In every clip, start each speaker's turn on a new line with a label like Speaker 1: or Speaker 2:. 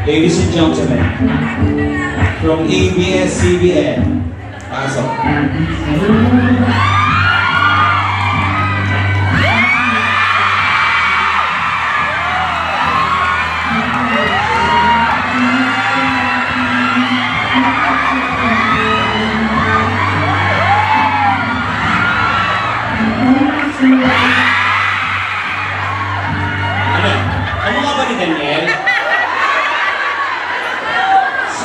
Speaker 1: Ladies and gentlemen, from ABS-CBN, pasok.
Speaker 2: Ano nga ba ni Daniel?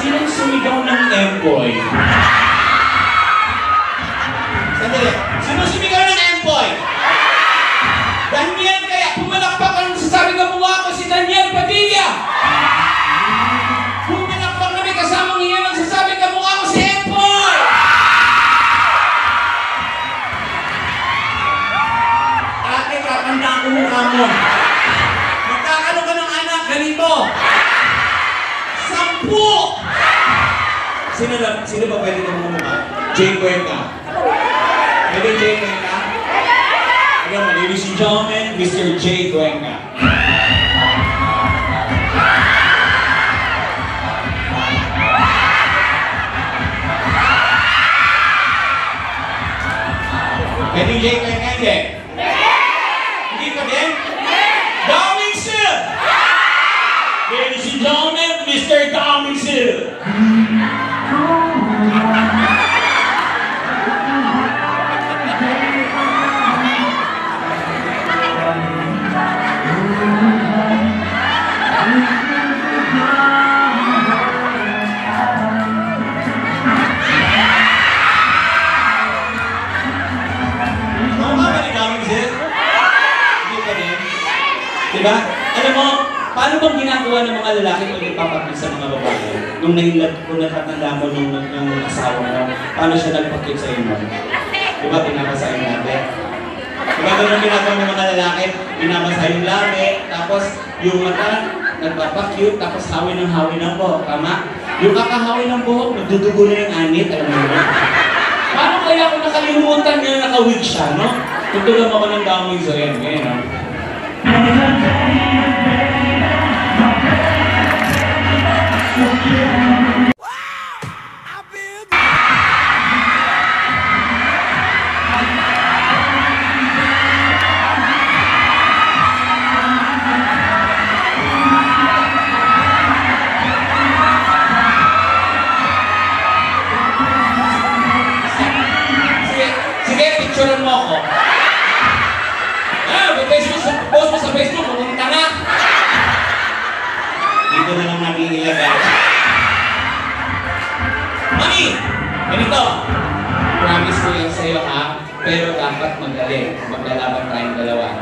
Speaker 2: Sinong sumigaw ng Emboy? Sandali, sinong sumigaw ng Emboy? Daniel, kaya pumalakpak ang sasabi ng mukha ko si Daniel Padilla! Pumalakpak na may kasamang iyan ang sasabi ng mukha ko si Emboy! Ate, kakandaan ko mukha mo. Magkakaroon ka ng anak, ganito. 10! Sino ba pwede kang mukha? Jay Cuenca. Pwede Jay Cuenca? Again, ladies and gentlemen, Mr. Jay Cuenca. Pwede Jay Cuenca, hindi? Hindi pa din? Daming Sir! Ladies and gentlemen, Mr. Daming Sir! Diba? Alam mo, paano bang ginagawa ng mga lalaki kung nagpapakit sa mga babae? Nung natatanda mo nung asawa mo, paano siya nagpakit sa inyo? Diba? Pinabasahin natin. Diba? Ganun ginagawa ng mga lalaki, pinabasa yung labi, tapos yung mata, nagpapakit, tapos hawin ng buhok. Tama? Yung kakahawi ng buhok, nagdudugo na yung anit, alam mo yun? Paano kaya kung nakalimutan na nakawig siya, no? Tutulang ako ng daming Zoyan, ngayon, no? Sige, picturean mo ako. Post mo sa Facebook, pumunta na! Dito na lang natin ilagay. Mami! Ganito! Promise ko yan sa'yo ha, pero dapat magaling. Maglalaban tayong dalawa.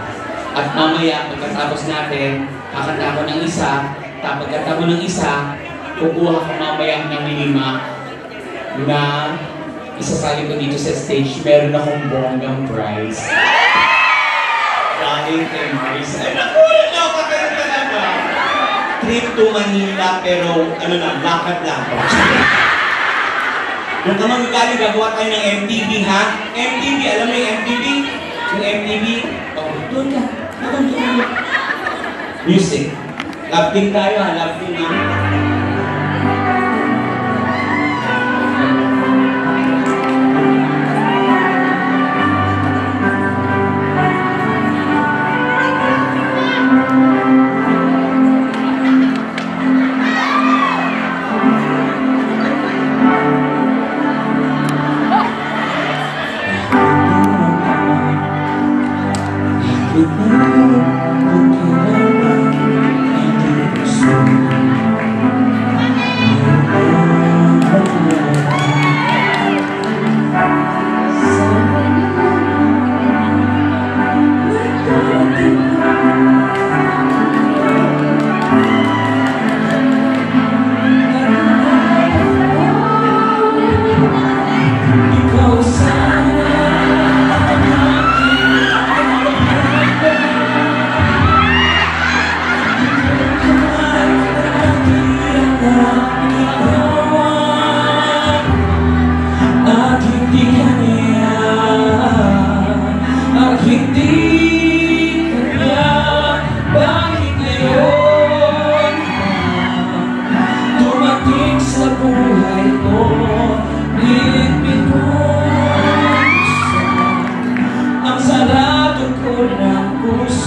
Speaker 2: At mamaya, pagkatapos natin, kakanta ko ng isa, tapos pagkanta ko ng isa, kukuha ko mamaya ng 5 na isasali ko dito sa stage, meron akong bonggang prize. Galing kay Marisa. Ay, nakuha niyo ako kayo talaga. Trip to Manila, pero ano na, lakad-lakad. Nung ka magagaling, gagawa tayo ng MTV, ha? MTV, alam mo yung MTV? Yung MTV? Oh, doon ka. Doon. Music. Love team tayo, ha? Love team, ha?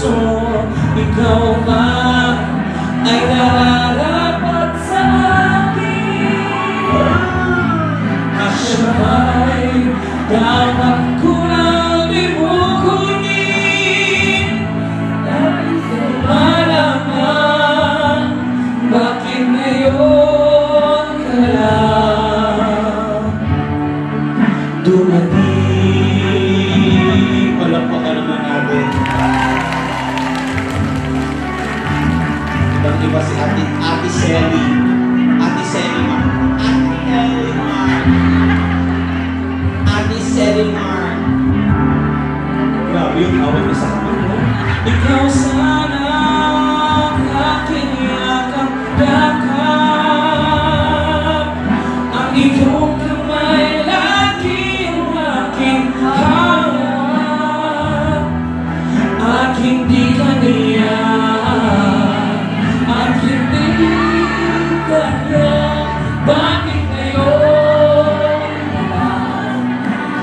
Speaker 2: puso, ikaw ba ay nararapat sa akin? At siya ba'y dapat ko lang ibukunin? Malaman, bakit ngayon ka lang dumating? Palakpakan naman natin. Ibang-iba si Ate Selly. Ate Selly Mar. Ate Selly Mar. Grabe yung awal niya sa kamay. Ikaw sana ang aking yakap-yakap. Ang iyong kamay laging aking hawak. Aking di kaniya, aking di kaniya. Bakit ngayon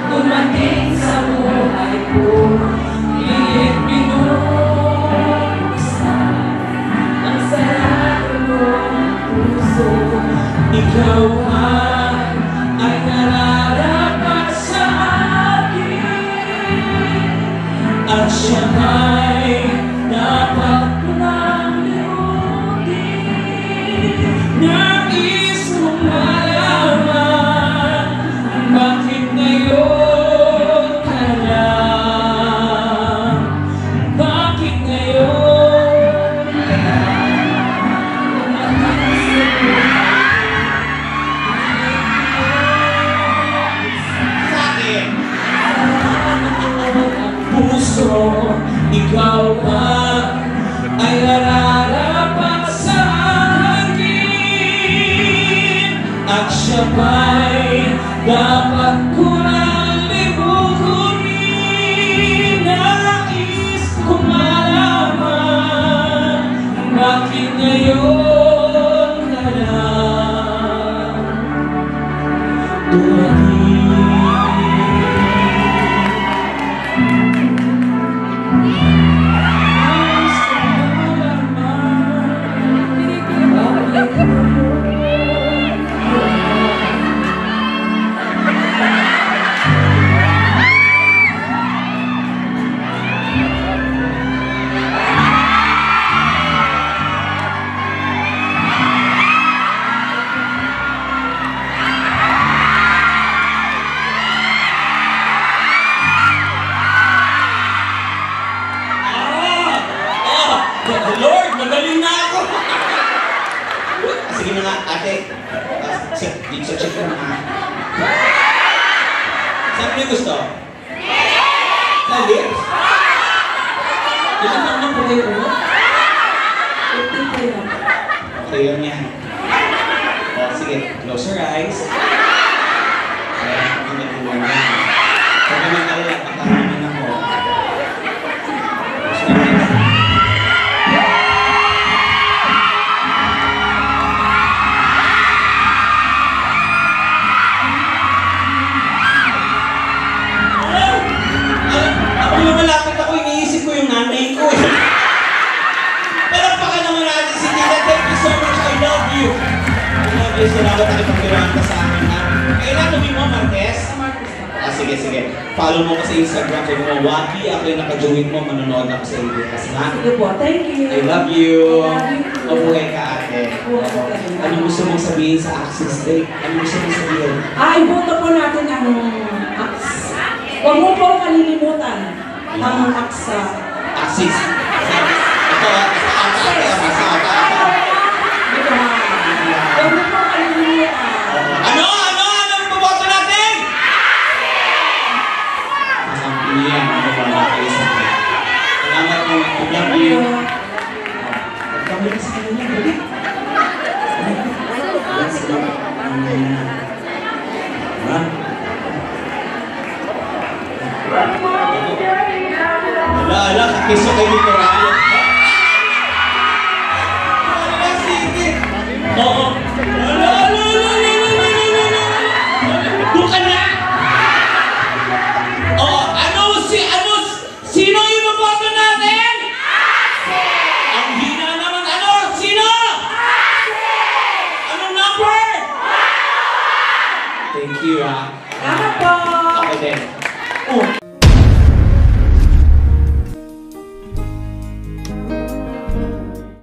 Speaker 2: dumating sa buhay ko? Iit binuksan ang sarado ng puso. Ikaw ay nararapat sa akin. At siya ay dapat ko lang limutin. Nais kong malaman, bakit ngayon ka lang? Bakit ngayon ka lang? Sa akin puso, ikaw ba ay nararapat sa akin? At siya ba'y dapat ko lang libukunin? Nais kong malaman, bakit ngayon ka lang dumating? Lord, magaling na ako! Sige na nga, ate. Dito sa check mo na. Saan mo gusto? Sa lips? Ilan lang po kayo mo? Okay, yun yan. O, sige. Close your eyes. Ayan, hindi na po yan. Huwag naman alala, pagkakaroon ako. Close your eyes. Malapit ako, iniisip ko yung nanay ko. Palakpakan naman natin si Tita. Thank you so much. I love you. I love you. Salamat na ipagkiraan ka sa akin, ha? Kailan tuloy mo, Martes? Sige, sige. Follow mo ko sa Instagram. Sabi mo, Waki, ako yung naka-join mo. Manonood ako sa ABS, ha?
Speaker 3: Sige po, thank you.
Speaker 2: I love you.
Speaker 3: I love you.
Speaker 2: Mabuhay ka, ate. Anong gusto mong sabihin sa Access Day? Anong gusto mong sabihin?
Speaker 3: Iboto po natin ang Axe. Huwag mo po kalilimutan ang Axe.
Speaker 2: Axis. Ito,
Speaker 3: Huwag mo po kalilimutan.
Speaker 2: Ano ang boboto natin? Yan, ano ba kayo sa akin? Salamat po. I love you. Pagkamali sa kanila, balik. Let's go. Ala, kakiso kayo dito, Ryan. Ala, sige. Oo. Ala. Doon ka na. Oo, sino yung maboto natin? you ha.
Speaker 3: Salamat po!
Speaker 2: Ako din.
Speaker 3: Oh.